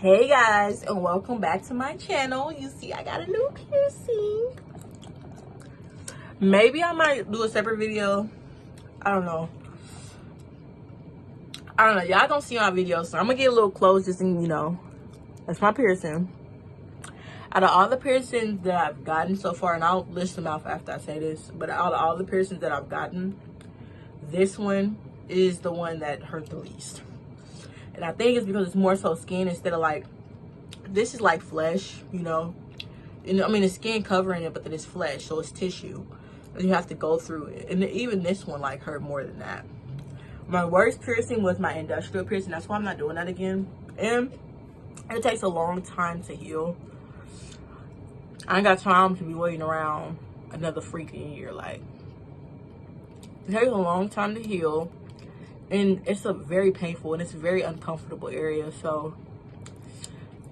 Hey guys, and welcome back to my channel. You see I got a new piercing. Maybe I might do a separate video. I don't know. Y'all gonna see my video, so I'm gonna get a little close just and that's my piercing. Out of all the piercings that I've gotten so far, and I'll list them out after I say this, but out of all the piercings that I've gotten, this one is the one that hurt the least. And I think it's because it's more so skin instead of like, this is like flesh, And I mean, it's skin covering it, but then it's flesh, so it's tissue. And you have to go through it. And even this one like hurt more than that. My worst piercing was my industrial piercing. That's why I'm not doing that again. And it takes a long time to heal. I ain't got time to be waiting around another freaking year. Like, it takes a long time to heal. And it's a very painful and it's a very uncomfortable area. So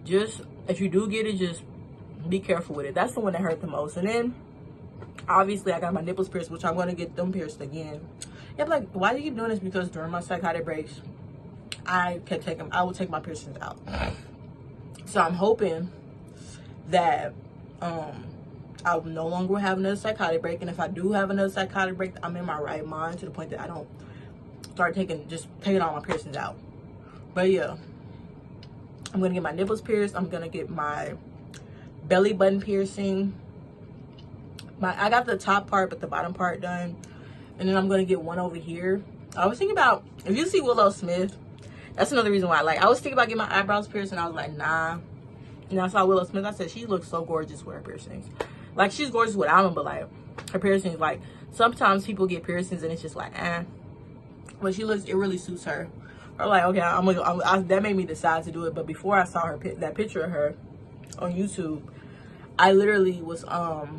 just, if you do get it, just be careful with it. That's the one that hurt the most. And then obviously I got my nipples pierced, which I'm going to get them pierced again. Yeah, like, why do you keep doing this? Because during my psychotic breaks, I would take my piercings out. So I'm hoping that I'll no longer have another psychotic break. And if I do have another psychotic break, I'm in my right mind to the point that I don't start taking all my piercings out. But yeah, I'm gonna get my nipples pierced. I'm gonna get my belly button piercing. I got the top part, but the bottom part done. And then I'm gonna get one over here. I was thinking about, if you see Willow Smith, that's another reason why. Like, I was thinking about getting my eyebrows pierced, and I was like, nah. And I saw Willow Smith. I said, she looks so gorgeous with her piercings. Like, she's gorgeous without them, but like, her piercings, like, sometimes people get piercings and it's just like, eh. But she looks, it really suits her. Or like, okay, that made me decide to do it. But before I saw that picture of her on YouTube, I literally was, I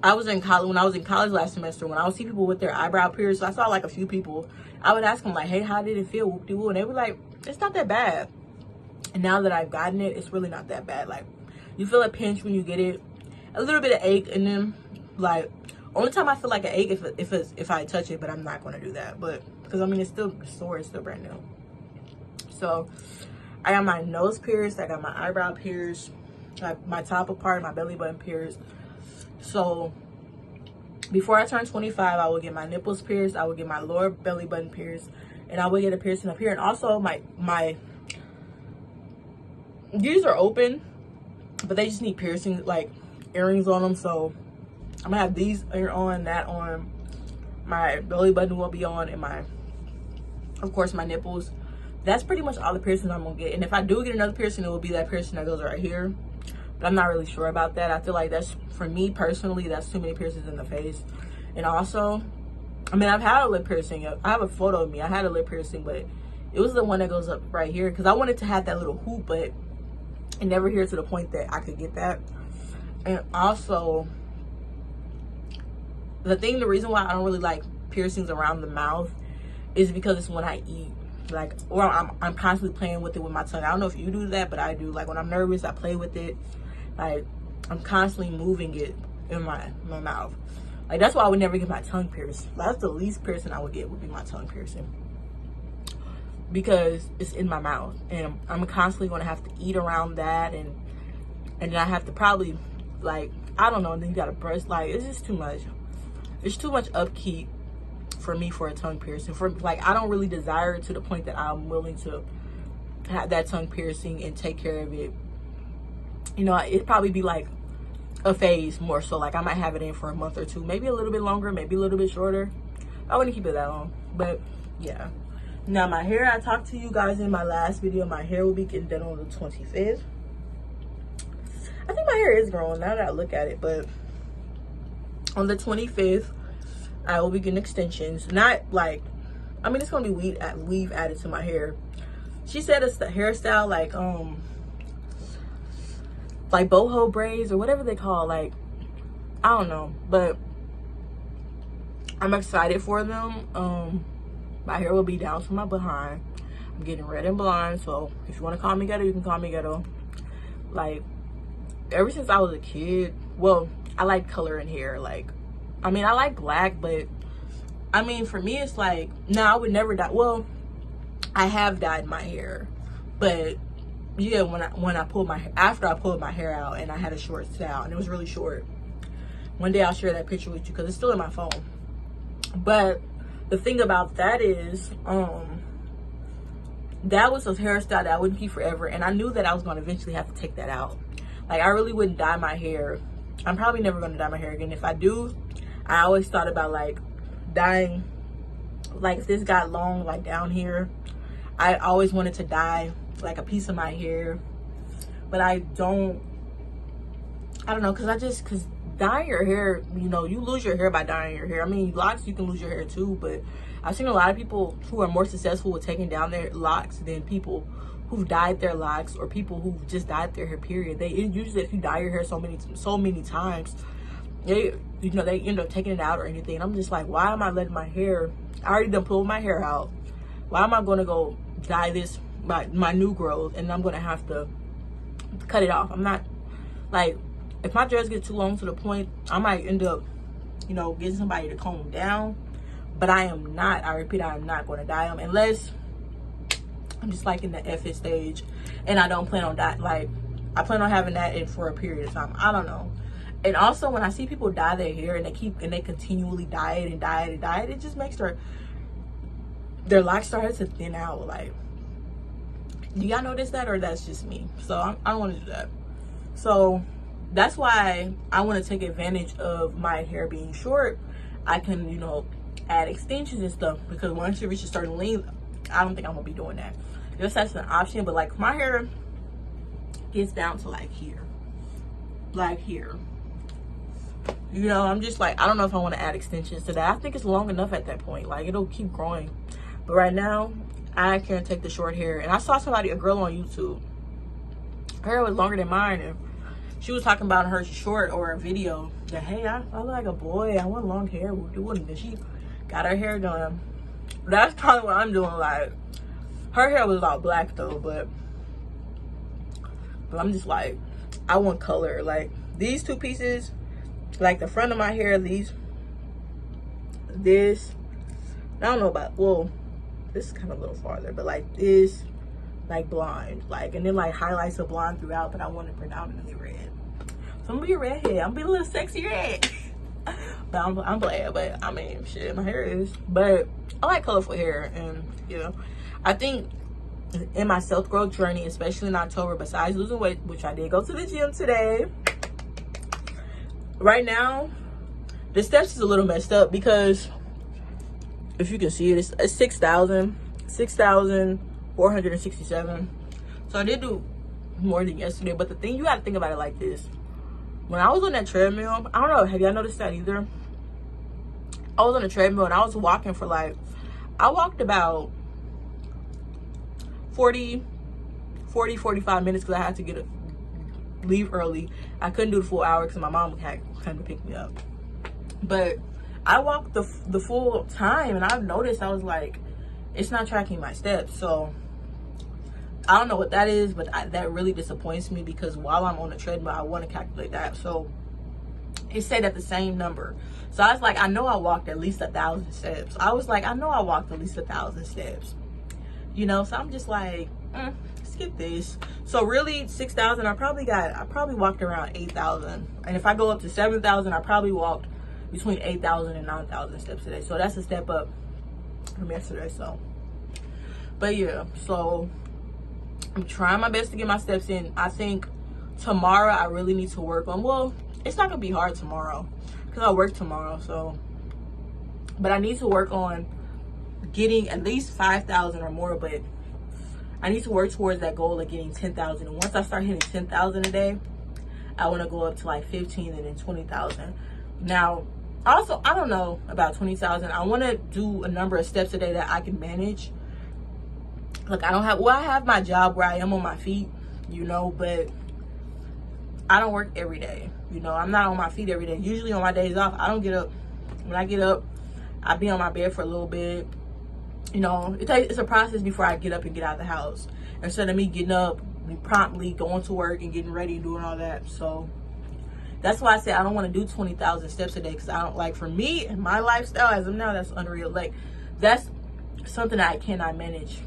was in college, when I was in college last semester, when I would see people with their eyebrow pierced, I saw like a few people, I would ask them like, hey, how did it feel? Whoop-de-woo. And they were like, it's not that bad. And now that I've gotten it, it's really not that bad. Like, you feel a pinch when you get it, a little bit of ache, and then like, only time I feel like an ache if I touch it, but I'm not going to do that. But because I mean, it's still sore, it's still brand new. So I got my nose pierced, I got my eyebrow pierced, my top part, my belly button pierced. So before I turn 25, I will get my nipples pierced, I will get my lower belly button pierced, and I will get a piercing up here. And also my these are open, but they just need piercing, like earrings on them. So I'm gonna have these on, that on, my belly button will be on, and of course my nipples. That's pretty much all the piercings I'm gonna get. And if I do get another piercing, it will be that piercing that goes right here. But I'm not really sure about that. I feel like that's, for me personally, that's too many piercings in the face. And also, I mean, I've had a lip piercing. I have a photo of me. I had a lip piercing, but it was the one that goes up right here, because I wanted to have that little hoop, but it never here to the point that I could get that. And also, the reason why I don't really like piercings around the mouth is because it's when I eat. Like, or I'm constantly playing with it with my tongue. I don't know if you do that, but I do. Like, when I'm nervous, I play with it. Like, I'm constantly moving it in my mouth. Like, that's why I would never get my tongue pierced. That's the least piercing I would get, would be my tongue piercing, because it's in my mouth, and I'm constantly going to have to eat around that, and then I have to probably, like, I don't know, and then you got to brush. Like, it's just too much. It's too much upkeep for me for a tongue piercing. Like, I don't really desire it to the point that I'm willing to have that tongue piercing and take care of it. It'd probably be like a phase more so. Like, I might have it in for a month or two, maybe a little bit longer, maybe a little bit shorter. I wouldn't keep it that long, but yeah. Now, my hair, I talked to you guys in my last video, my hair will be getting done on the 25th. I think my hair is growing now that I look at it, but on the 25th, I will be getting extensions. Not like, I mean, it's gonna be weave added to my hair. She said it's the hairstyle like boho braids or whatever they call, like, I don't know, but I'm excited for them. My hair will be down to my behind. I'm getting red and blonde, so if you want to call me ghetto, you can call me ghetto. Like, ever since I was a kid, well, I like color in hair. Like, I mean, I like black, but I mean, for me, it's like, no, I would never dye. Well, I have dyed my hair, but yeah, when I pulled my, after I pulled my hair out and I had a short style and it was really short. One day I'll share that picture with you because it's still in my phone. But the thing about that is, that was a hairstyle that I wouldn't keep forever, and I knew that I was going to eventually have to take that out. Like, I really wouldn't dye my hair. I'm probably never going to dye my hair again. If I do, I always thought about like dyeing, like if this got long like down here, I always wanted to dye like a piece of my hair, but I don't know, because dyeing your hair, you know, you lose your hair by dyeing your hair. I mean, locks, you can lose your hair too, but I've seen a lot of people who are more successful with taking down their locks than people who've dyed their locks, or people who've just dyed their hair, period. They usually, if you dye your hair so many times, they end up taking it out or anything. And I'm just like, why am I letting my hair, I already done pulled my hair out, why am I going to go dye this, my new growth, and I'm going to have to cut it off? I'm not, like, if my dreads get too long to the point, I might end up, you know, getting somebody to comb them down. But I repeat, I am not going to dye them unless I'm just like in the FS stage and I don't plan on dye. Like, I plan on having that in for a period of time. I don't know. And also, when I see people dye their hair and they continually dye it and dye it and dye it, it just makes their locks started to thin out. Like, do y'all notice that, or that's just me? So I don't want to do that. So that's why I want to take advantage of my hair being short. I can, you know, add extensions and stuff, because once you reach a certain length, I don't think I'm gonna be doing that. Just that's an option. But like, my hair gets down to like here, you know. I'm just like, I don't know if I want to add extensions to that. I think it's long enough at that point. Like, it'll keep growing. But right now, I can't take the short hair. And I saw a girl on YouTube, her hair was longer than mine, and she was talking about her short, or a video that, hey, I look like a boy, I want long hair, we're doing this. She got her hair done. That's kind of what I'm doing. Like, her hair was all black though, but I'm just like, I want color. Like, these two pieces, like the front of my hair, this, I don't know about, well, this is kind of a little farther, but like this, like blonde, like, and then like highlights of blonde throughout, but I want it predominantly red. So I'm gonna be a redhead. I'm gonna be a little sexy red. But I'm glad. But I mean, shit, my hair is. But I like colorful hair, and you know, I think in my self growth journey, especially in October, besides losing weight, which I did go to the gym today. Right now, the steps is a little messed up because if you can see it, it's 6,467. So I did do more than yesterday. But the thing, you got to think about it like this. When I was on that treadmill, I don't know, have y'all noticed that either? I was on the treadmill and I was walking for like, I walked about 45 minutes because I had to leave early. I couldn't do the full hour because my mom had come to pick me up. But I walked the full time, and I've noticed, I was like, it's not tracking my steps. So I don't know what that is, but that really disappoints me, because while I'm on the treadmill, I want to calculate that. So it stayed at the same number. So I was like, I know I walked at least 1,000 steps. I was like, I know I walked at least 1,000 steps. You know, so I'm just like, skip this. So really, 6,000, I probably walked around 8,000. And if I go up to 7,000, I probably walked between 8,000 and 9,000 steps today. So that's a step up from yesterday. So, but yeah, so I'm trying my best to get my steps in. I think tomorrow I really need to work on, well, it's not gonna be hard tomorrow because I work tomorrow. So, but I need to work on getting at least 5,000 or more. But I need to work towards that goal of getting 10,000. And once I start hitting 10,000 a day, I want to go up to like 15 and then 20,000. Now, also, I don't know about 20,000. I want to do a number of steps a day that I can manage. Look, I have my job where I am on my feet, you know, but I don't work every day. You know, I'm not on my feet every day. Usually on my days off, I don't get up. When I get up, I be on my bed for a little bit. You know, it's a process before I get up and get out of the house. Instead of me getting up, me promptly going to work and getting ready and doing all that. So that's why I say I don't want to do 20,000 steps a day, because I don't, like, for me and my lifestyle as of now, that's unreal. Like, that's something that I cannot manage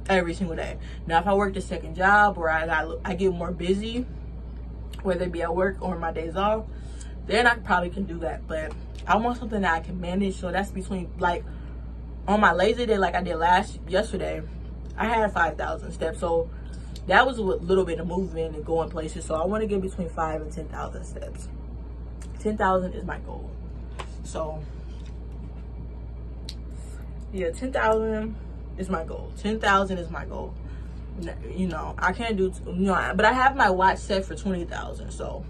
every single day. Now, if I worked a second job or I get more busy, whether it be at work or my days off, then I probably can do that. But I want something that I can manage. So that's between, like, on my lazy day, like I did yesterday, I had 5,000 steps. So that was a little bit of movement and going places. So I want to get between 5,000 and 10,000 steps. 10,000 is my goal. So yeah, 10,000 is my goal. 10,000 is my goal. You know, I can't do, you know, but I have my watch set for 20,000. So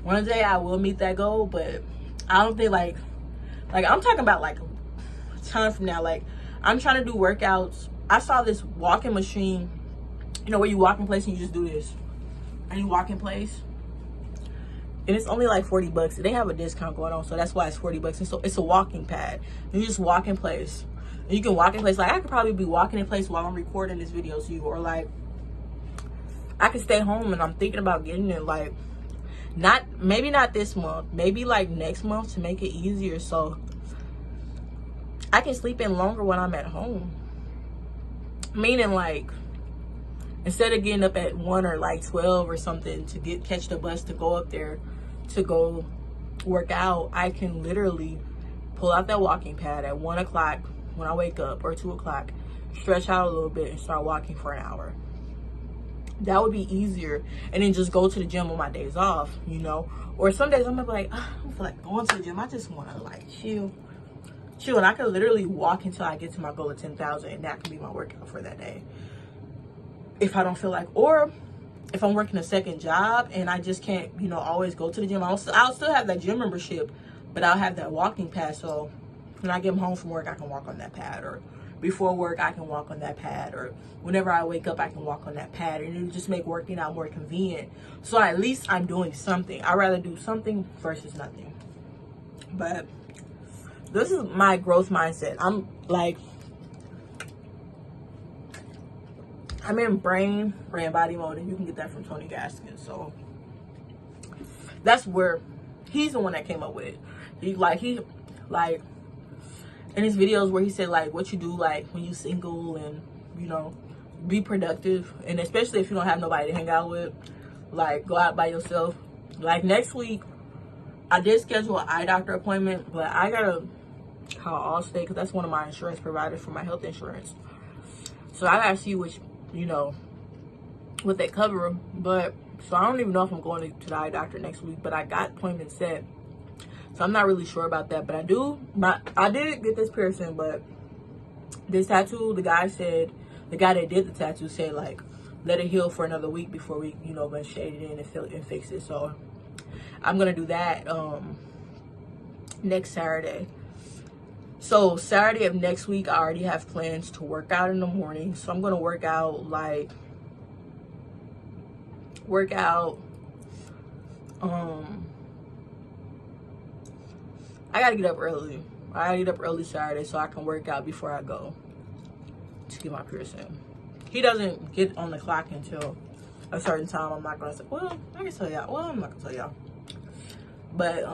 one day I will meet that goal, but I don't think like I'm talking about like a ton from now. Like, I'm trying to do workouts. I saw this walking machine, you know, where you walk in place and you just do this and you walk in place, and it's only like 40 bucks. They have a discount going on, so that's why it's 40 bucks. And so it's a walking pad. You just walk in place. And you can walk in place. Like, I could probably be walking in place while I'm recording this video to you, or like I could stay home, and I'm thinking about getting it, like, maybe not this month, maybe like next month, to make it easier so I can sleep in longer when I'm at home. Meaning, like, instead of getting up at 1 or like 12 or something to catch the bus to go up there to go work out, I can literally pull out that walking pad at 1 o'clock when I wake up, or 2 o'clock, stretch out a little bit and start walking for an hour. That would be easier. And then just go to the gym on my days off, you know. Or some days I'm gonna be like, I don't feel like going to the gym. I just want to like chill. And I could literally walk until I get to my goal of 10,000, and that could be my workout for that day. If I don't feel like, or if I'm working a second job and I just can't, you know, always go to the gym, I'll still have that gym membership, but I'll have that walking pad. So when I get home from work, I can walk on that pad, or before work, I can walk on that pad, or whenever I wake up, I can walk on that pad, and it'll just make working out more convenient. So at least I'm doing something. I'd rather do something versus nothing. But this is my growth mindset. I'm in brain body mode, and you can get that from Tony Gaskins. So that's where he's the one that came up with it. He in his videos where he said, like, what you do, like, when you single, and, you know, be productive, and especially if you don't have nobody to hang out with, like, go out by yourself. Like, next week, I did schedule an eye doctor appointment, but I gotta call Allstate, because that's one of my insurance providers for my health insurance. So I gotta see which, you know, what they cover. But so I don't even know if I'm going to the eye doctor next week, but I got appointments set. So I'm not really sure about that. But I did get this piercing, but this tattoo, the guy that did the tattoo said, like, let it heal for another week before we, you know, shade it in and fix it. So I'm gonna do that next Saturday. So Saturday of next week, I already have plans to work out in the morning. So I'm gonna work out I gotta get up early. I gotta get up early Saturday so I can work out before I go to get my piercing. He doesn't get on the clock until a certain time. I'm not gonna say, well, I can tell y'all. Well, I'm not gonna tell y'all. But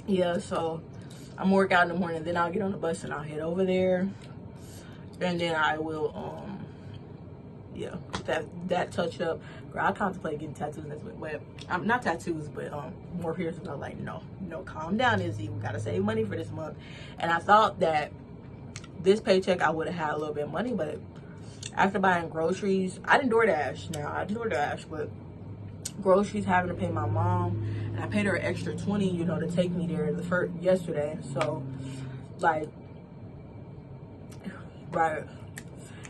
yeah, so I'm gonna work out in the morning, then I'll get on the bus and I'll head over there. And then I will yeah, that touch up. Girl, I contemplate getting tattoos next week. But I'm not tattoos, but more piercings. I'm like, no, calm down, Izzy. We gotta save money for this month. And I thought that this paycheck I would have had a little bit of money, but after buying groceries, I didn't DoorDash. Now I DoorDash, but groceries, having to pay my mom, and I paid her an extra $20, you know, to take me there yesterday. So like, right.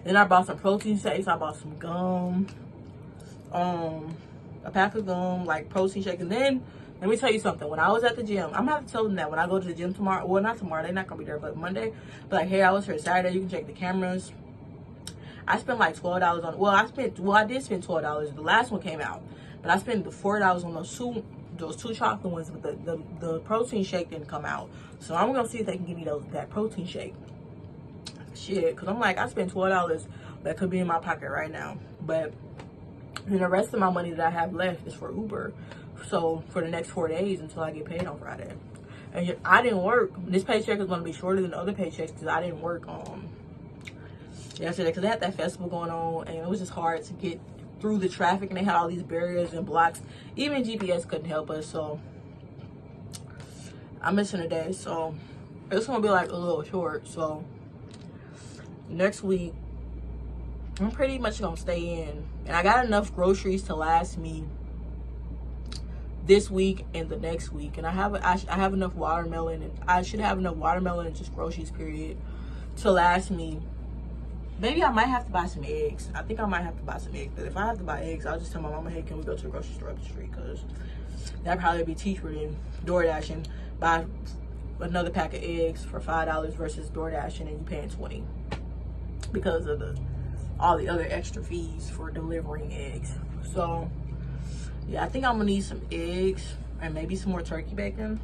Then I bought some protein shakes. I bought some gum, a pack of gum, like protein shake. And then let me tell you something. When I was at the gym, I'm gonna have to tell them that when I go to the gym tomorrow. Well, not tomorrow. They're not gonna be there, but Monday. But like, hey, I was here Saturday. You can check the cameras. I spent like $12 on. I did spend $12. The last one came out, but I spent the $4 on those two chocolate ones. But the protein shake didn't come out. So I'm gonna see if they can give me that protein shake. Shit, because I'm like, I spent $12 that could be in my pocket right now. But then the rest of my money that I have left is for Uber. So for the next 4 days until I get paid on Friday. And I didn't work. This paycheck is going to be shorter than the other paychecks because I didn't work yesterday because they had that festival going on, and it was just hard to get through the traffic, and they had all these barriers and blocks. Even GPS couldn't help us, so I'm missing a day. So it's gonna be like a little short. So next week I'm pretty much gonna stay in, and I got enough groceries to last me this week and the next week, and I have enough watermelon, and I should have enough watermelon and just groceries period to last me. Maybe I might have to buy some eggs. I think I might have to buy some eggs, but if I have to buy eggs, I'll just tell my mama, hey, can we go to the grocery store up the street, because that'd probably be cheaper than DoorDash and buy another pack of eggs for $5 versus DoorDash and you paying $20 because of all the other extra fees for delivering eggs. So yeah, I think I'm gonna need some eggs and maybe some more turkey bacon.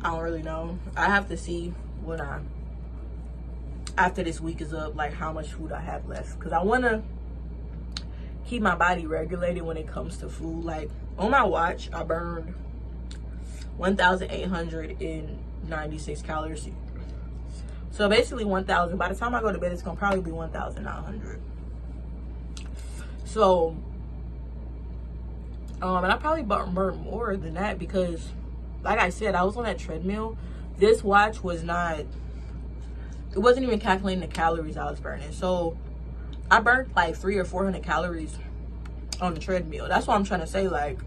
I don't really know. I have to see when after this week is up, like how much food I have left, because I want to keep my body regulated when it comes to food. Like on my watch, I burned 1,896 calories. So basically 1,000. By the time I go to bed, it's gonna probably be 1,900. So and I probably burned more than that, because like I said, I was on that treadmill. This watch was not, it wasn't even calculating the calories I was burning. So I burnt like 300 or 400 calories on the treadmill. That's what I'm trying to say. Like,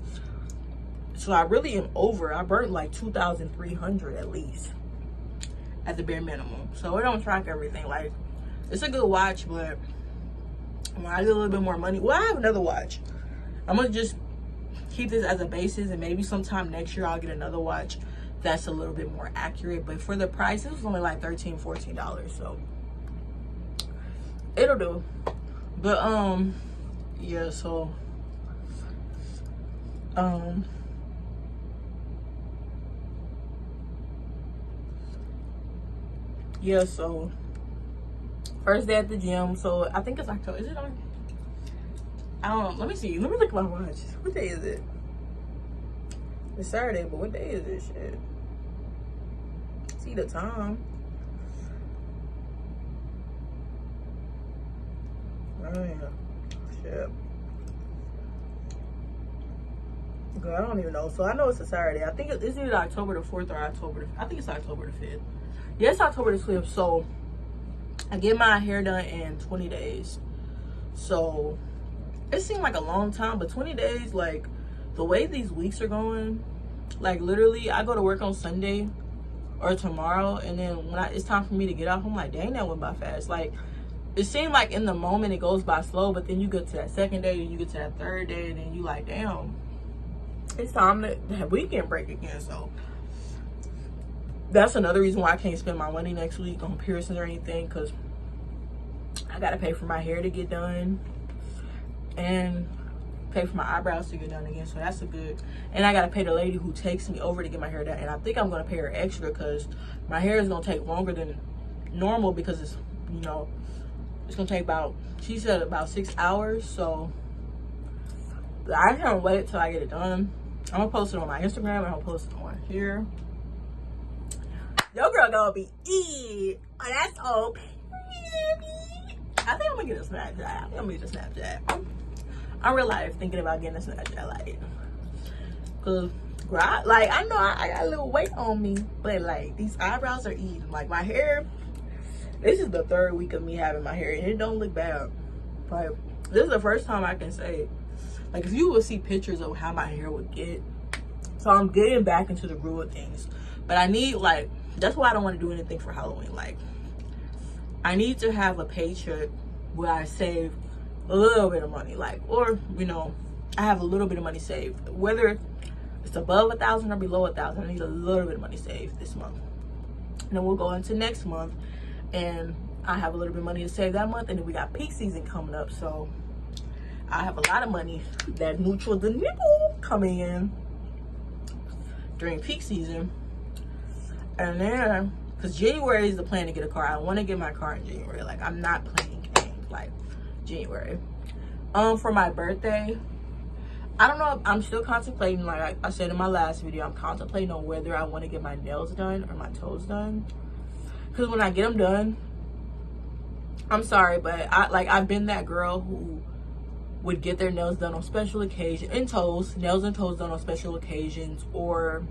so I really am over. I burnt like 2,300 at least at the bare minimum. So it don't track everything. Like, it's a good watch, but when I get a little bit more money, well, I have another watch. I'm gonna just keep this as a basis, and maybe sometime next year I'll get another watch that's a little bit more accurate. But for the price, it was only like $13, $14, so it'll do. But yeah, so yeah, so first day at the gym. So I think it's October. Is it on? I don't know. Let me see. Let me look at my watch. What day is it? It's Saturday, but what day is this shit? See the time. Oh yeah. Shit. Girl, I don't even know. So I know it's a Saturday. I think it's either October the 4th or I think it's October the 5th. Yeah, it's October the 5th. So I get my hair done in 20 days. So it seemed like a long time, but 20 days, like the way these weeks are going, like literally I go to work on Sunday or tomorrow, and then when it's time for me to get off, I'm like, dang, that went by fast. Like, it seemed like in the moment it goes by slow, but then you get to that second day, and you get to that third day, and then you like, damn, it's time to have weekend break again. So that's another reason why I can't spend my money next week on piercings or anything, because I gotta pay for my hair to get done and pay for my eyebrows to get done again. So that's a good, and I gotta pay the lady who takes me over to get my hair done, and I think I'm gonna pay her extra because my hair is gonna take longer than normal, because it's, you know, it's gonna take about, she said about 6 hours. So I can't wait till I get it done. I'm gonna post it on my Instagram, and I'm gonna post it on here. Your girl gonna be oh, that's okay. I think I'm gonna get a Snapchat. I'm gonna get a Snapchat. I'm real life thinking about getting a Snapchat, like, cause like I know I got a little weight on me, but like these eyebrows are eating. Like my hair, this is the 3rd week of me having my hair, and it don't look bad. Like, this is the first time I can say, like, if you would see pictures of how my hair would get. So I'm getting back into the groove of things, but I need, like, that's why I don't want to do anything for Halloween. Like, I need to have a paycheck where I save a little bit of money, like, or, you know, I have a little bit of money saved, whether it's above 1,000 or below 1,000. I need a little bit of money saved this month, and then we'll go into next month, and I have a little bit of money to save that month, and then we got peak season coming up, so I have a lot of money that neutral the nickel coming in during peak season. And then, because January is the plan to get a car. I want to get my car in January. Like, I'm not playing games, like, January. For my birthday, I don't know, I'm still contemplating, like I said in my last video, I'm contemplating on whether I want to get my nails done or my toes done. Because when I get them done, I'm sorry, but I've been that girl who would get their nails done on special occasions, and toes, nails and toes done on special occasions, or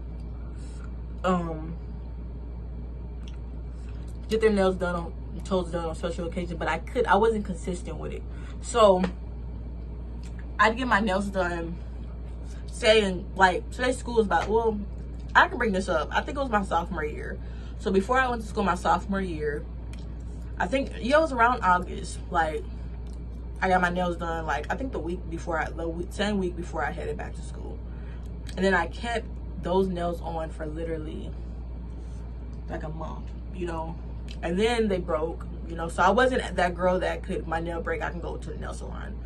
get their nails done on toes done on special occasions, but I wasn't consistent with it. So I'd get my nails done, say school is about, well, I can bring this up. I think it was my sophomore year. So before I went to school my sophomore year, I think, yeah, it was around August. Like, I got my nails done, like, I think same week before I headed back to school. And then I kept those nails on for literally like a month, you know. And then they broke, you know. So I wasn't that girl that could, my nail break, I can go to the nail salon.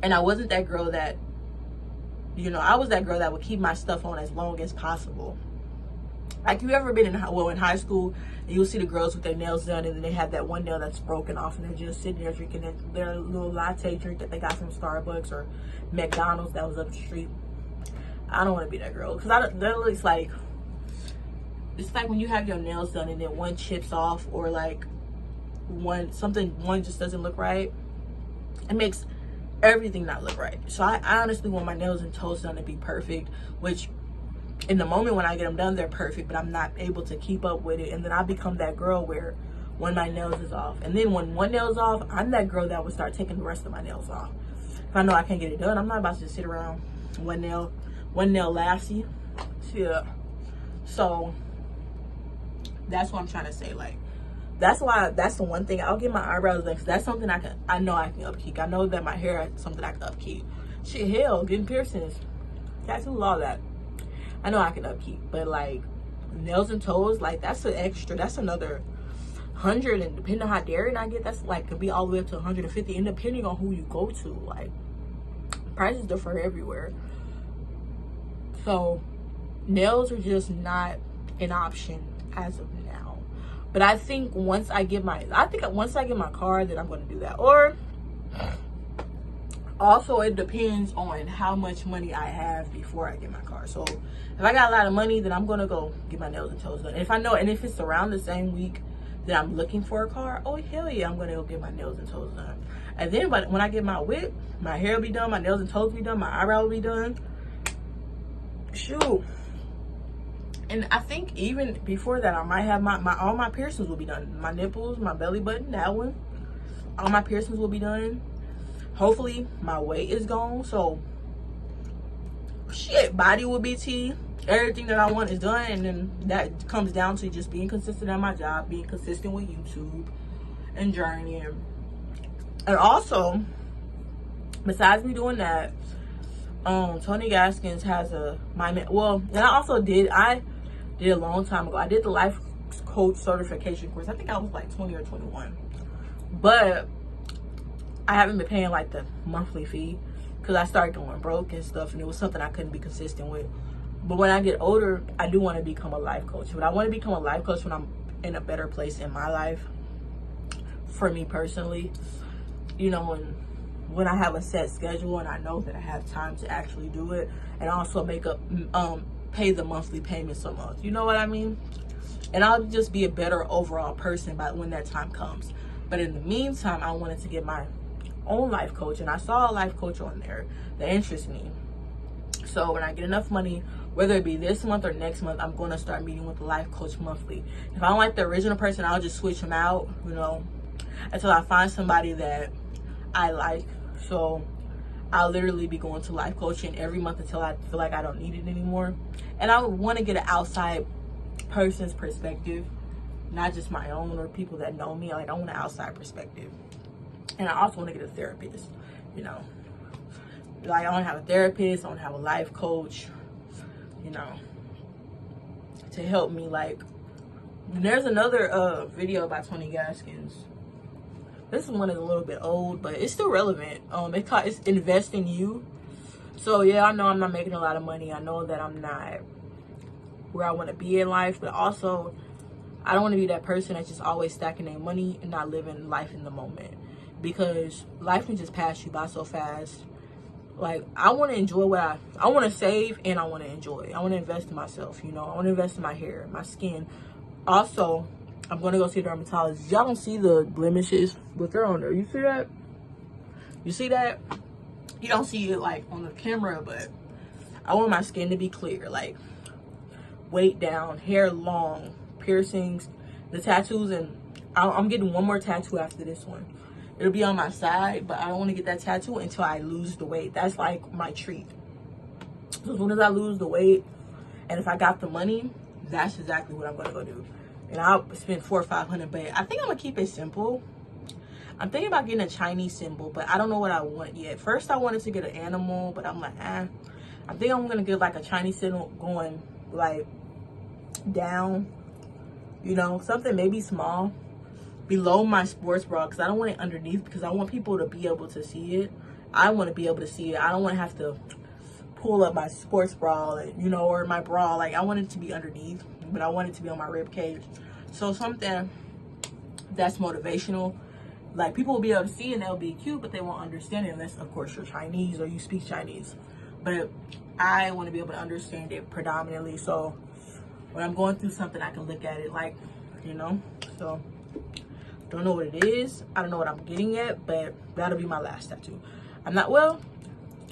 And I wasn't that girl that, you know, I was that girl that would keep my stuff on as long as possible. Like, you ever been in high school, and you'll see the girls with their nails done, and then they have that one nail that's broken off, and they're just sitting there drinking their little latte drink that they got from Starbucks or McDonald's that was up the street. I don't want to be that girl, because that looks like, it's like when you have your nails done and then one chips off, or like one just doesn't look right. It makes everything not look right. So I honestly want my nails and toes done to be perfect, which in the moment when I get them done, they're perfect, but I'm not able to keep up with it. And then I become that girl where one of my nails is off, and then when one nail's off, I'm that girl that would start taking the rest of my nails off. If I know I can't get it done, I'm not about to just sit around one nail lasty. Yeah. So that's what I'm trying to say. Like, that's the one thing I'll get my eyebrows done, because that's something I know I can upkeep. I know that my hair is something I can upkeep. Shit, hell, getting piercings, tattoos, all that, I know I can upkeep. But like nails and toes, like, that's an extra, that's another 100, and depending on how daring I get, that's like could be all the way up to 150, and depending on who you go to, like, prices differ everywhere. So nails are just not an option as of now. But I think once I get my car, then I'm going to do that. Or also, it depends on how much money I have before I get my car. So if I got a lot of money, then I'm going to go get my nails and toes done. And if it's around the same week that I'm looking for a car, oh hell yeah, I'm going to go get my nails and toes done. And then when I get my whip, my hair will be done, my nails and toes will be done, my eyebrow will be done. Shoot. And I think even before that, I might have all my piercings will be done. My nipples, my belly button, that one. All my piercings will be done. Hopefully my weight is gone. So shit, body will be T. Everything that I want is done. And then that comes down to just being consistent at my job, being consistent with YouTube and journeying. And also, besides me doing that, Tony Gaskins has and I did a long time ago, I did the life coach certification course. I think I was like 20 or 21, but I haven't been paying like the monthly fee because I started going broke and stuff, and it was something I couldn't be consistent with. But when I get older, I do want to become a life coach, but I want to become a life coach when I'm in a better place in my life, for me personally, you know, when I have a set schedule and I know that I have time to actually do it, and also pay the monthly payments a month. You know what I mean? And I'll just be a better overall person by when that time comes. But in the meantime, I wanted to get my own life coach, and I saw a life coach on there that interests me. So when I get enough money, whether it be this month or next month, I'm going to start meeting with the life coach monthly. If I don't like the original person, I'll just switch them out, you know, until I find somebody that I like. So I'll literally be going to life coaching every month until I feel like I don't need it anymore. And I want to get an outside person's perspective, not just my own or people that know me. Like, I want an outside perspective. And I also want to get a therapist, you know. Like, I want to have a therapist, I want to have a life coach, you know, to help me. Like, there's another video by Tony Gaskins. This one is a little bit old, but it's still relevant. It's Invest in You. So yeah, I know I'm not making a lot of money. I know that I'm not where I want to be in life, but also I don't want to be that person that's just always stacking their money and not living life in the moment, because life can just pass you by so fast. Like, I want to enjoy I want to save, and I want to enjoy. I want to invest in myself, you know. I want to invest in my hair, my skin. Also, I'm gonna go see a dermatologist. Y'all don't see the blemishes, but they're on there. You see that? You see that? You don't see it like on the camera, but I want my skin to be clear, like weight down, hair long, piercings, the tattoos, and I'm getting one more tattoo after this one. It'll be on my side, but I don't want to get that tattoo until I lose the weight. That's like my treat. So as soon as I lose the weight, and if I got the money, that's exactly what I'm gonna go do. And I'll spend $400 or $500, but I think I'm gonna keep it simple. I'm thinking about getting a Chinese symbol, but I don't know what I want yet. First, I wanted to get an animal, but I'm like, I think I'm gonna get like a Chinese symbol going like down, you know, something maybe small below my sports bra, because I don't want it underneath, because I want people to be able to see it. I want to be able to see it. I don't want to have to pull up my sports bra, you know, or my bra. Like, I want it to be underneath, but I want it to be on my rib cage. So something that's motivational, like people will be able to see and they'll be cute, but they won't understand it unless, of course, you're Chinese or you speak Chinese. But I want to be able to understand it predominantly, so when I'm going through something, I can look at it, like, you know. So don't know what it is. I don't know what I'm getting yet, but that'll be my last tattoo. I'm not, well,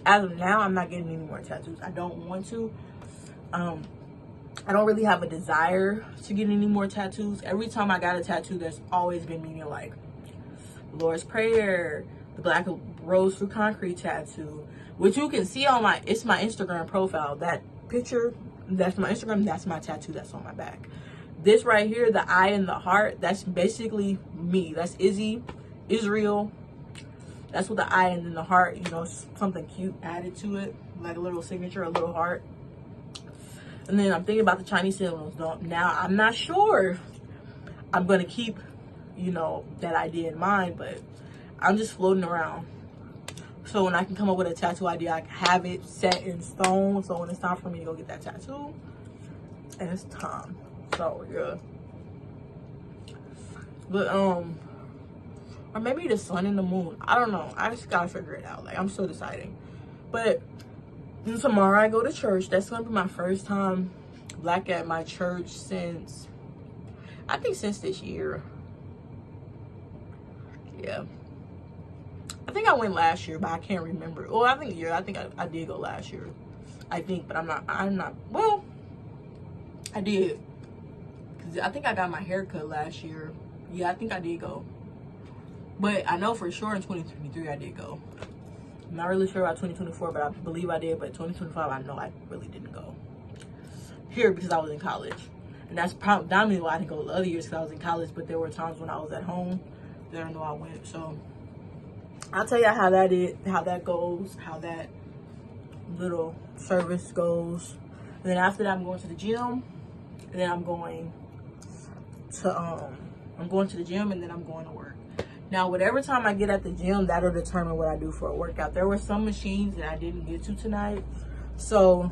as of now, I'm not getting any more tattoos. I don't want to. I don't really have a desire to get any more tattoos. Every time I got a tattoo, there's always been meaning, like Lord's Prayer, the Black Rose Through Concrete tattoo, which you can see on it's my Instagram profile. That picture, that's my Instagram, that's my tattoo that's on my back. This right here, the eye and the heart, that's basically me. That's Israel. That's what the eye and then the heart, you know, something cute added to it, like a little signature, a little heart. And then I'm thinking about the Chinese symbols. Now, I'm not sure I'm going to keep, you know, that idea in mind, but I'm just floating around. So when I can come up with a tattoo idea, I can have it set in stone. So when it's time for me to go get that tattoo, and it's time. So, yeah. But, or maybe the sun and the moon. I don't know. I just gotta figure it out. Like, I'm still deciding. But tomorrow I go to church. That's gonna be my first time black at my church since, I think since this year. Yeah. I think I went last year, but I can't remember. Well, I think I did go last year. I think, but I'm not, well, I did. Cause I think I got my hair cut last year. Yeah, I think I did go. But I know for sure in 2023 I did go. I'm not really sure about 2024, but I believe I did. But 2025, I know I really didn't go. Here, because I was in college. And that's predominantly why I didn't go the other years, because I was in college. But there were times when I was at home that I know I went. So I'll tell you how that goes, how that little service goes. And then after that, I'm going to the gym. And then I'm going to the gym, and then I'm going to work. Now, whatever time I get at the gym, that'll determine what I do for a workout. There were some machines that I didn't get to tonight. So,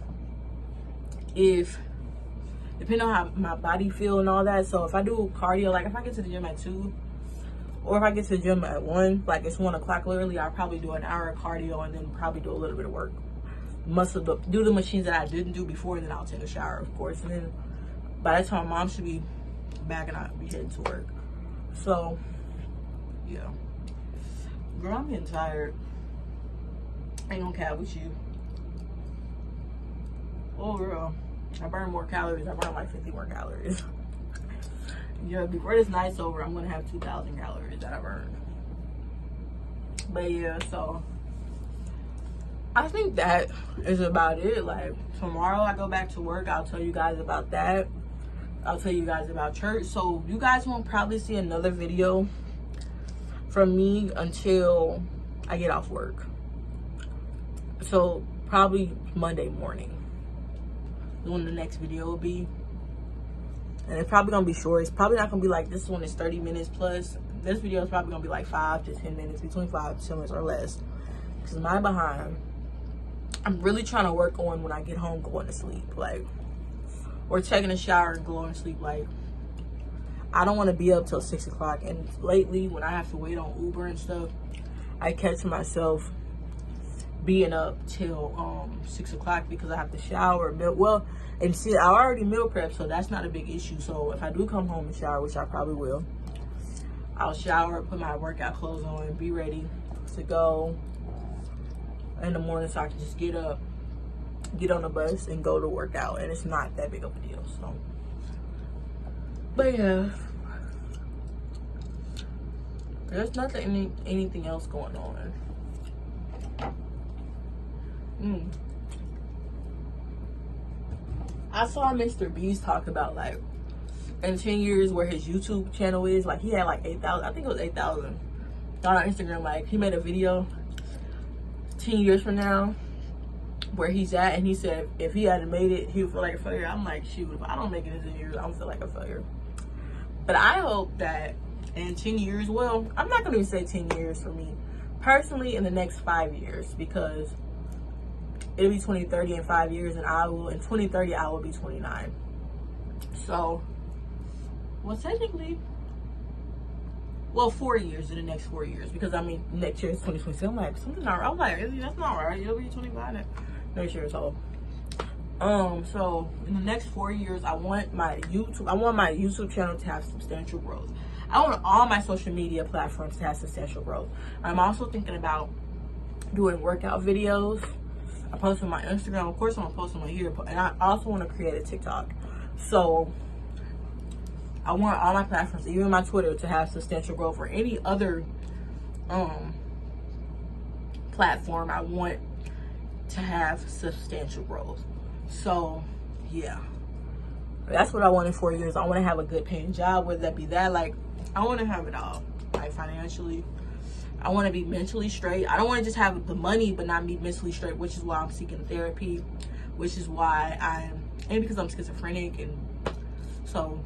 depending on how my body feel and all that. So, if I do cardio, like if I get to the gym at 2, or if I get to the gym at 1, like it's 1 o'clock literally, I'll probably do an hour of cardio and then probably do a little bit of work. Do the machines that I didn't do before, and then I'll take a shower, of course. And then by that time, Mom should be back and I'll be heading to work. So, yeah. Girl, I'm getting tired. I ain't gonna cap with you. Oh, girl. I burn more calories. I burn like 50 more calories. Yeah, before this night's over, I'm gonna have 2,000 calories that I burned. But yeah, so I think that is about it. Like, tomorrow I go back to work. I'll tell you guys about that. I'll tell you guys about church. So you guys won't probably see another video from me until I get off work. So probably Monday morning is when the next video will be. And it's probably gonna be short. It's probably not gonna be like this one is 30 minutes plus. This video is probably gonna be like 5 to 10 minutes, between 5 to 10 minutes or less. Because my behind, I'm really trying to work on when I get home going to sleep. Like, or taking a shower and going to sleep. Like, I don't want to be up till 6 o'clock. And lately, when I have to wait on Uber and stuff, I catch myself being up till 6 o'clock because I have to shower, well, and see, I already meal prep, so that's not a big issue. So if I do come home and shower, which I probably will, I'll shower, put my workout clothes on, be ready to go in the morning, so I can just get up, get on the bus, and go to work out. And it's not that big of a deal. So, but yeah, there's anything else going on. I saw Mr. Beast talk about, like, in 10 years where his YouTube channel is. Like, he had like 8,000, I think it was 8,000 on Instagram. Like, he made a video 10 years from now where he's at, and he said if he hadn't made it, he would feel like a failure. I'm like, shoot, if I don't make it in 10 years, I don't feel like a failure. But I hope that in 10 years, well, I'm not gonna even say 10 years for me personally, in the next 5 years, because it'll be 2030 in 5 years, and in 2030 I will be 29. So, well, technically, well, 4 years, in the next 4 years, because I mean, next year is 2027. I'm like, something not right. I'm like, really? That's not right. It'll be 25 next year. So, so in the next 4 years, I want my YouTube channel to have substantial growth. I want all my social media platforms to have substantial growth. I'm also thinking about doing workout videos. I post on my Instagram. Of course, I'm gonna post them on here, and I also want to create a TikTok. So I want all my platforms, even my Twitter, to have substantial growth, or any other platform. I want to have substantial growth. So yeah, that's what I want in 4 years. I want to have a good paying job, whether that be that, like, I want to have it all, like, financially. I want to be mentally straight. I don't want to just have the money but not be mentally straight, which is why I'm seeking therapy, which is why and because I'm schizophrenic, and so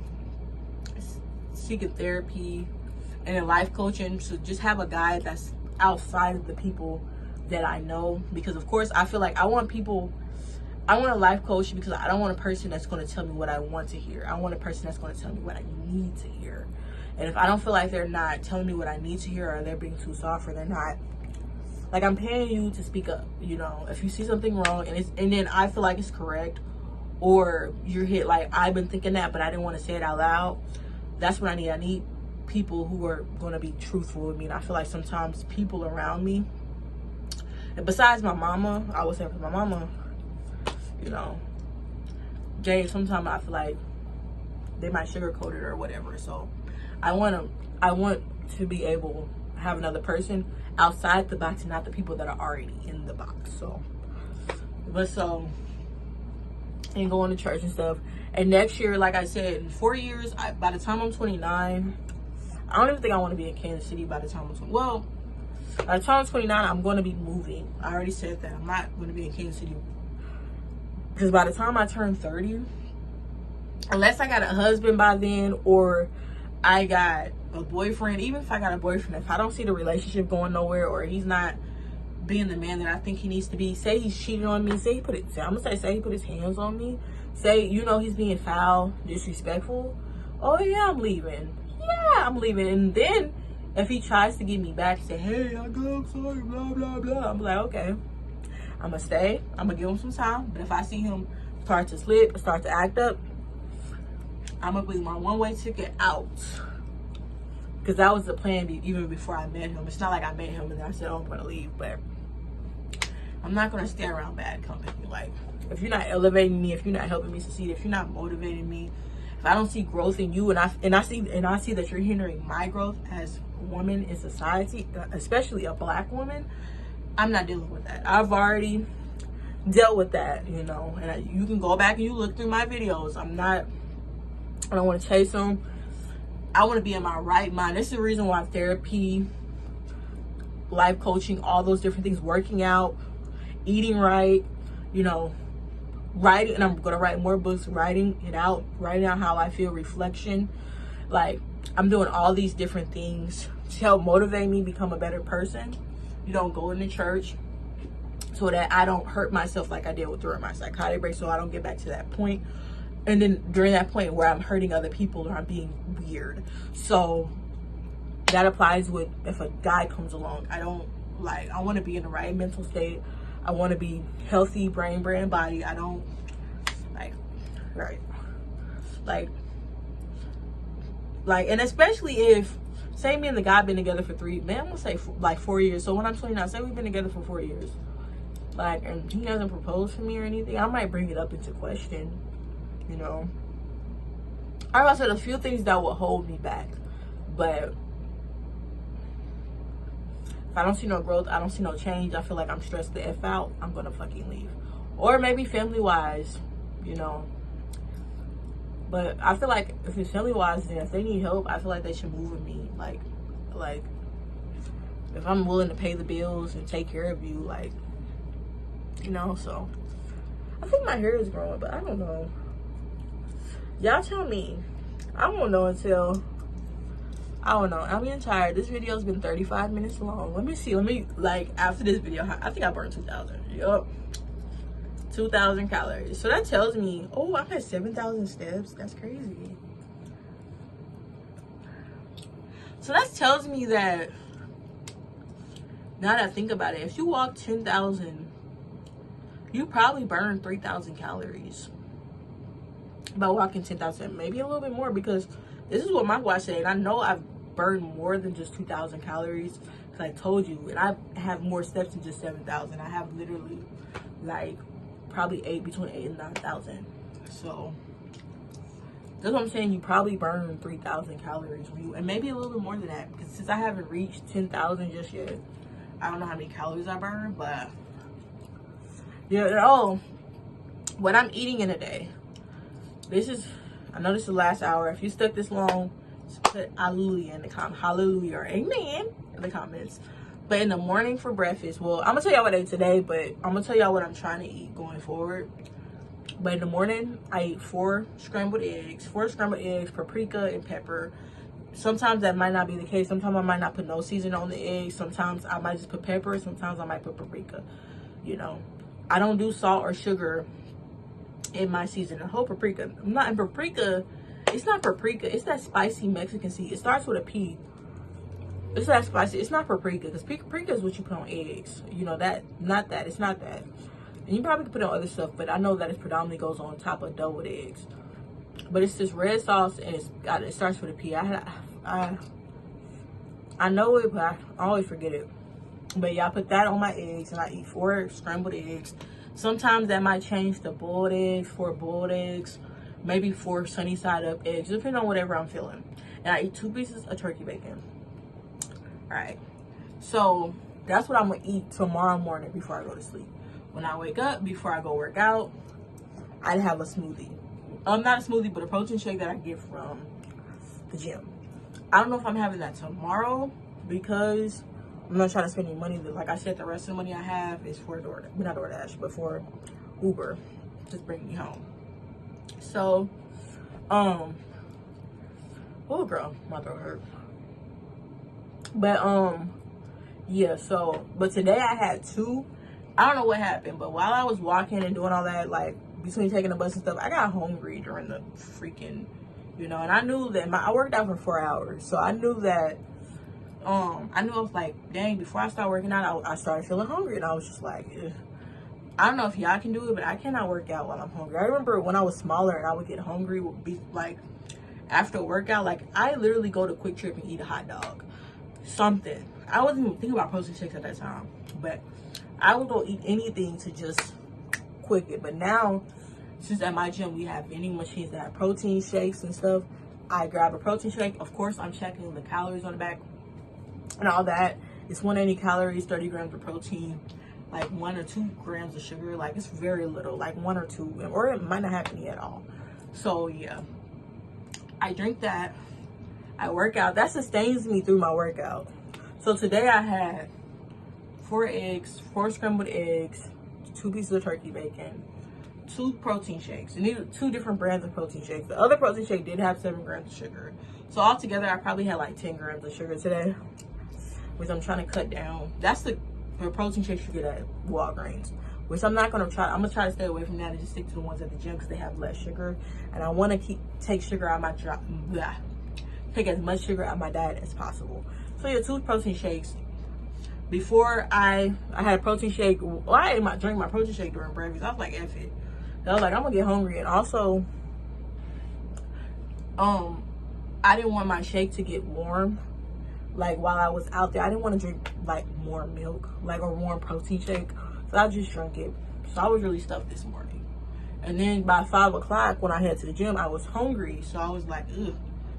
seeking therapy and then life coaching, to just have a guide that's outside of the people that I know. Because of course, I feel like I want a life coach, because I don't want a person that's going to tell me what I want to hear. I want a person that's going to tell me what I need to hear. And if I don't feel like they're not telling me what I need to hear, or they're being too soft, or they're not, like, I'm paying you to speak up, you know, if you see something wrong and then I feel like it's correct, or you're hit, like, I've been thinking that, but I didn't want to say it out loud, that's what I need. I need people who are going to be truthful with me. And I feel like sometimes people around me, and besides my mama, I would say, for my mama, you know, Jay, sometimes I feel like they might sugarcoat it or whatever. So I want to be able to have another person outside the box, and not the people that are already in the box. So, and going to church and stuff. And next year, like I said, in 4 years, by the time I'm 29, I don't even think I want to be in Kansas City by the time I'm 20. Well, by the time I'm 29, I'm going to be moving. I already said that. I'm not going to be in Kansas City, because by the time I turn 30, unless I got a husband by then, or I got a boyfriend, even if I got a boyfriend, if I don't see the relationship going nowhere, or he's not being the man that I think he needs to be, say he's cheating on me, say he put his hands on me, say, you know, he's being foul, disrespectful, oh yeah, I'm leaving. Yeah, I'm leaving. And then if he tries to get me back, say, hey, I'm sorry, blah, blah, blah, I'm like, okay, I'm gonna stay, I'm gonna give him some time. But if I see him start to slip, start to act up, I'm gonna be my one-way ticket out. Because that was the plan even before I met him. It's not like I met him and I said, oh, I'm gonna leave, but I'm not gonna stay around bad company. Like, if you're not elevating me, if you're not helping me succeed, if you're not motivating me, if I don't see growth in you, and I see that you're hindering my growth as a woman in society, especially a black woman, I'm not dealing with that. I've already dealt with that, you know. And you can go back and you look through my videos. I don't want to chase them. I want to be in my right mind. This is the reason why therapy, life coaching, all those different things, working out, eating right, you know, writing, and I'm going to write more books, writing out how I feel, reflection. Like, I'm doing all these different things to help motivate me become a better person. You know, going to church so that I don't hurt myself like I did during my psychotic break, so I don't get back to that point. And then during that point where I'm hurting other people or I'm being weird. So that applies with if a guy comes along. I want to be in the right mental state. I want to be healthy, brain, body. I don't like, right, like, and especially if, say me and the guy been together for I'm gonna say like 4 years. So when I'm 29, say we've been together for 4 years, like, and he hasn't proposed for me or anything, I might bring it up into question, you know. I said a few things that will hold me back, but if I don't see no growth, I don't see no change, I feel like I'm stressed the F out, I'm gonna fucking leave. Or maybe family wise, you know. But I feel like if it's family wise, then if they need help, I feel like they should move with me. Like if I'm willing to pay the bills and take care of you, like, you know. So I think my hair is growing, but I don't know. Y'all tell me. I won't know until, I don't know. I'm getting tired. This video's been 35 minutes long. Let me see. Like, after this video, I think I burned 2,000. Yup. 2,000 calories. So that tells me, oh, I'm at 7,000 steps. That's crazy. So that tells me that, now that I think about it, if you walk 10,000, you probably burn 3,000 calories by walking 10,000, maybe a little bit more, because this is what my watch said. And I know I've burned more than just 2,000 calories, because I told you, and I have more steps than just 7,000. I have literally like probably between 8,000 and 9,000. So that's what I'm saying. You probably burn 3,000 calories when you, and maybe a little bit more than that, because since I haven't reached 10,000 just yet, I don't know how many calories I burn. But yeah, oh, what I'm eating in a day. This is, I know this is the last hour. If you stuck this long, just put hallelujah in the comments. Hallelujah or amen in the comments. But in the morning for breakfast, well, I'm gonna tell y'all what I ate today, but I'm gonna tell y'all what I'm trying to eat going forward. But in the morning, I eat 4 scrambled eggs, paprika, and pepper. Sometimes that might not be the case. Sometimes I might not put no seasoning on the eggs. Sometimes I might just put pepper. Sometimes I might put paprika. You know, I don't do salt or sugar in my seasoning. Whole paprika. I'm not in paprika. It's not paprika. It's that spicy Mexican seed. It starts with a P. It's that spicy. It's not paprika, because paprika is what you put on eggs. You know that. Not that. It's not that. And you probably can put on other stuff, but I know that it predominantly goes on top of doubled eggs. But it's this red sauce, and it starts with a P. I know it, but I always forget it. But yeah, I put that on my eggs, and I eat 4 scrambled eggs. Sometimes that might change to boiled eggs, 4 boiled eggs, maybe 4 sunny side up eggs, depending on whatever I'm feeling. And I eat 2 pieces of turkey bacon. All right, so that's what I'm gonna eat tomorrow morning before I go to sleep. When I wake up, before I go work out, I'd have a smoothie. Not a smoothie, but a protein shake that I get from the gym. I don't know if I'm having that tomorrow, because I'm not trying to spend any money. Like I said, the rest of the money I have is for not DoorDash, but for Uber, just bring me home. So, oh girl, my throat hurt. But yeah. So, but today I had 2. I don't know what happened, but while I was walking and doing all that, like between taking the bus and stuff, I got hungry during the freaking, you know. And I knew that I worked out for 4 hours, so I knew that. I was like, dang, before I started working out, I started feeling hungry, and I was just like, ugh. I don't know if y'all can do it, but I cannot work out while I'm hungry. I remember when I was smaller and I would get hungry, would be like after a workout, like I literally go to Quick Trip and eat a hot dog, something. I wasn't even thinking about protein shakes at that time, but I would go eat anything to just quick it. But now, since at my gym we have vending machines that have protein shakes and stuff, I grab a protein shake. Of course, I'm checking the calories on the back and all that. It's 180 calories, 30 grams of protein, like 1 or 2 grams of sugar. Like it's very little, like 1 or 2, or it might not have any at all. So yeah, I drink that. I work out. That sustains me through my workout. So today I had 4 eggs, 4 scrambled eggs, 2 pieces of turkey bacon, 2 protein shakes. And these are 2 different brands of protein shakes. The other protein shake did have 7 grams of sugar. So altogether, I probably had like 10 grams of sugar today, which I'm trying to cut down. That's the protein shakes you get at Walgreens, which I'm not gonna try. I'm gonna try to stay away from that and just stick to the ones at the gym, because they have less sugar. And I want to take sugar out of take as much sugar out of my diet as possible. So yeah, 2 protein shakes, before I had a protein shake. Well, I drank my protein shake during breakfast. I was like, F it. I was like, I'm gonna get hungry. And also, I didn't want my shake to get warm. Like while I was out there, I didn't want to drink like warm milk, like a warm protein shake. So I just drank it. So I was really stuffed this morning. And then by 5 o'clock when I headed to the gym, I was hungry. So I was like, ugh,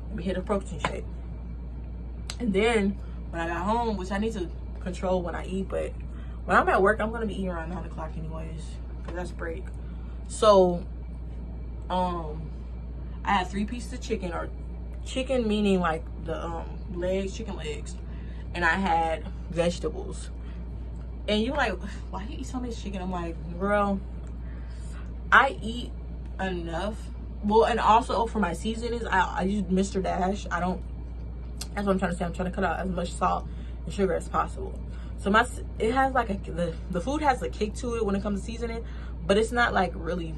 let me hit a protein shake. And then when I got home, which I need to control when I eat, but when I'm at work, I'm gonna be eating around 9 o'clock anyways, because that's break. So I had 3 pieces of chicken, or chicken meaning like the legs, chicken legs, and I had vegetables. And you like, why do you eat so much chicken? I'm like, girl, I eat enough. Well, and also for my seasonings, I use Mr. Dash. I don't, that's what I'm trying to say. I'm trying to cut out as much salt and sugar as possible. So it has like the food has a kick to it when it comes to seasoning, but it's not like really,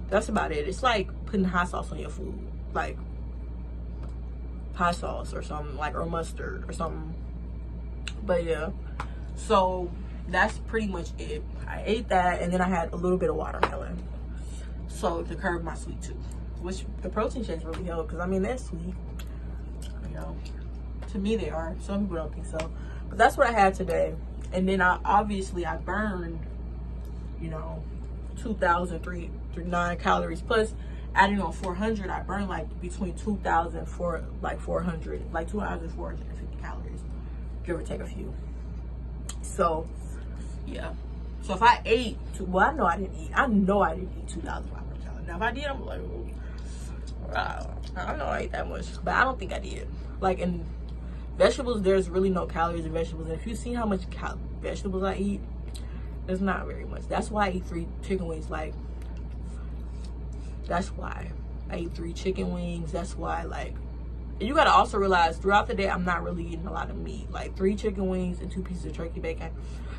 that's about it. It's like putting hot sauce on your food, like hot sauce or something, like, or mustard or something. But yeah, so that's pretty much it. I ate that, and then I had a little bit of watermelon, so to curb my sweet tooth, which the protein shakes really help, because I mean, they're sweet, you know, to me they are. Some people don't think so, but that's what I had today. And then I burned, you know, 2,039 calories, plus adding on 400, I burned like between 2,000 for like 400, like 2,450 calories, give or take a few. So yeah, so if I ate, well, I know I didn't eat 2,500 calories. Now if I did, I'm like, I don't know, I ate that much, but I don't think I did. Like in vegetables, there's really no calories in vegetables, and if you see how much vegetables I eat, there's not very much. That's why I eat 3 chicken wings. Like, that's why I eat 3 chicken wings. That's why, like, you gotta also realize throughout the day, I'm not really eating a lot of meat. Like 3 chicken wings and 2 pieces of turkey bacon.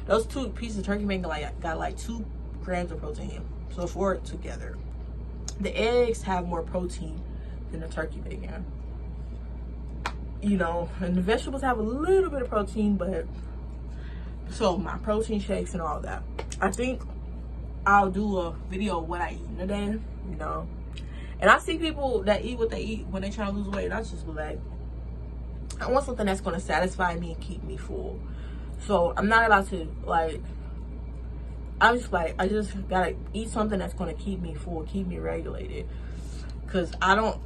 Those 2 pieces of turkey bacon got like 2 grams of protein. So 4 together. The eggs have more protein than the turkey bacon. You know, and the vegetables have a little bit of protein, but so my protein shakes and all that. I think I'll do a video of what I eat in a day, you know. And I see people that eat what they eat when they try to lose weight. And I just be like, I want something that's going to satisfy me and keep me full. So I'm not about to, like, I'm just like, I just gotta eat something that's going to keep me full, keep me regulated. Because I don't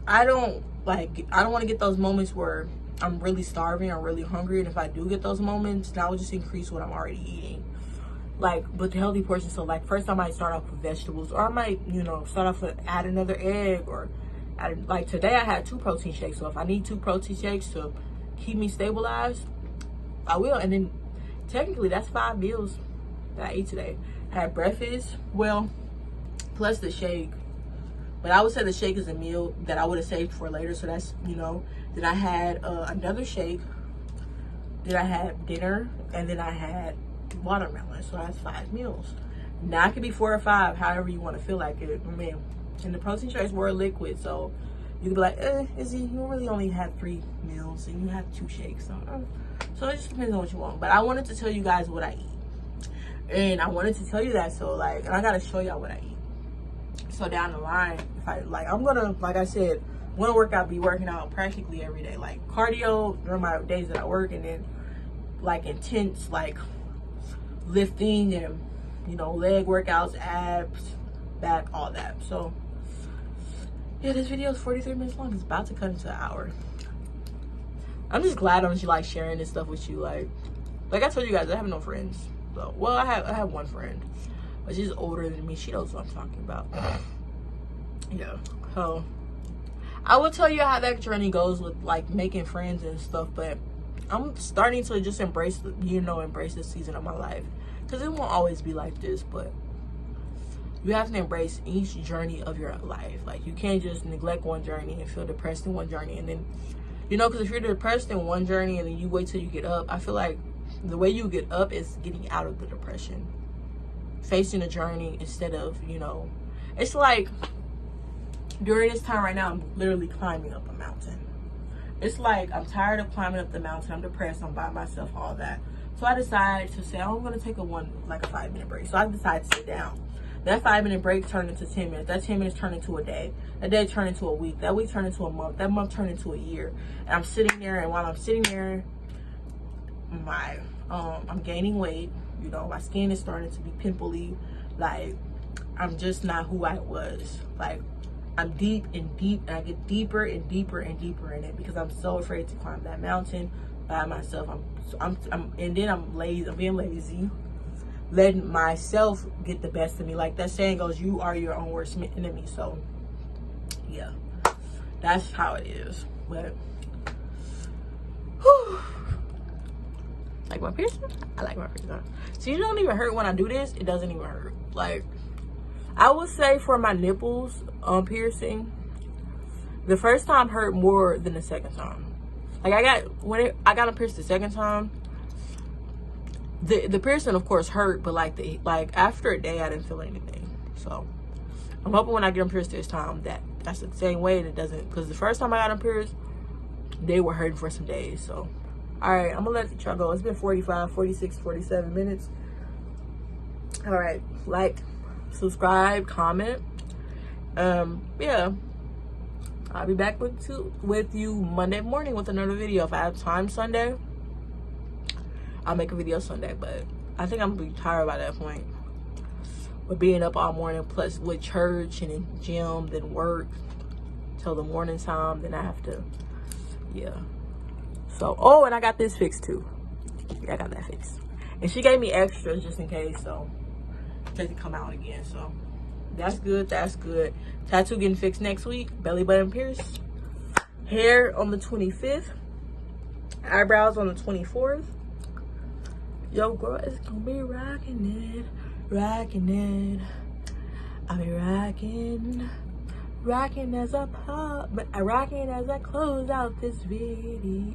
want to get those moments where I'm really starving or really hungry. And if I do get those moments, that will just increase what I'm already eating. Like, with the healthy portion. So like, first I might start off with vegetables, or I might, you know, start off with add another egg, or add, like today I had 2 protein shakes. So if I need 2 protein shakes to keep me stabilized, I will. And then technically that's 5 meals that I ate today. I had breakfast, well, plus the shake. But I would say the shake is a meal that I would have saved for later. So that's, you know, then I had another shake. Then I had dinner, and then I had watermelon. So that's 5 meals. Now it could be 4 or 5, however you want to feel like it. I mean, and the protein shakes were liquid, so you could be like, Izzy, you really only had 3 meals and you have 2 shakes. So it just depends on what you want. But I wanted to tell you guys what I eat, and I wanted to tell you that, so like, and I gotta show y'all what I eat. So down the line, if I like, I'm gonna, like I said, I'm gonna be working out practically every day, like cardio during my days that I work, and then like intense like lifting and, you know, leg workouts, abs, back, all that. So yeah, this video is 43 minutes long. It's about to cut into an hour. I'm just glad I'm just like sharing this stuff with you. Like I told you guys, I have no friends. So, well, I have one friend, but she's older than me. She knows what I'm talking about. Yeah. So I will tell you how that journey goes with like making friends and stuff, but I'm starting to just embrace this season of my life, because it won't always be like this. But you have to embrace each journey of your life. Like, you can't just neglect one journey and feel depressed in one journey, and then, you know, because if you're depressed in one journey and then you wait till you get up, I feel like the way you get up is getting out of the depression, facing the journey instead of, you know, it's like during this time right now, I'm literally climbing up a mountain. It's like I'm tired of climbing up the mountain. I'm depressed. I'm by myself, all that. So I decided to say, oh, I'm gonna take a 5-minute break. So I decided to sit down. That 5-minute break turned into 10 minutes. That 10 minutes turned into a day. That day turned into a week. That week turned into a month. That month turned into a year. And I'm sitting there, and while I'm sitting there, I'm gaining weight. You know, my skin is starting to be pimply. Like, I'm just not who I was. Like, I'm deep, and I get deeper and deeper and deeper in it because I'm so afraid to climb that mountain by myself. And then I'm lazy. I'm being lazy, letting myself get the best of me. Like that saying goes, you are your own worst enemy. So yeah, that's how it is. But whew. Like my piercing, I like my piercing. See, it don't even hurt when I do this. It doesn't even hurt. Like, I would say for my nipples piercing, the first time hurt more than the second time. Like I got them pierced the second time, the piercing of course hurt, but like after a day I didn't feel anything. So I'm hoping when I get them pierced this time that's the same way, and it doesn't, because the first time I got them pierced, they were hurting for some days. So all right, I'm gonna let y'all go. It's been 45, 46, 47 minutes. All right, like, subscribe, comment. Yeah, I'll be back with you Monday morning with another video. If I have time Sunday, I'll make a video Sunday, but I think I'm gonna be tired by that point with being up all morning, plus with church and in gym, then work till the morning time, then I have to, yeah. So, oh, and I got this fixed too. Yeah, I got that fixed. And she gave me extras just in case, so in case it come out again. So that's good, that's good. Tattoo getting fixed next week. Belly button pierce. Hair on the 25th. Eyebrows on the 24th. Yo, girl, it's gonna be rocking it, rocking it. I'll be rocking as I pop, but I rocking as I close out this video.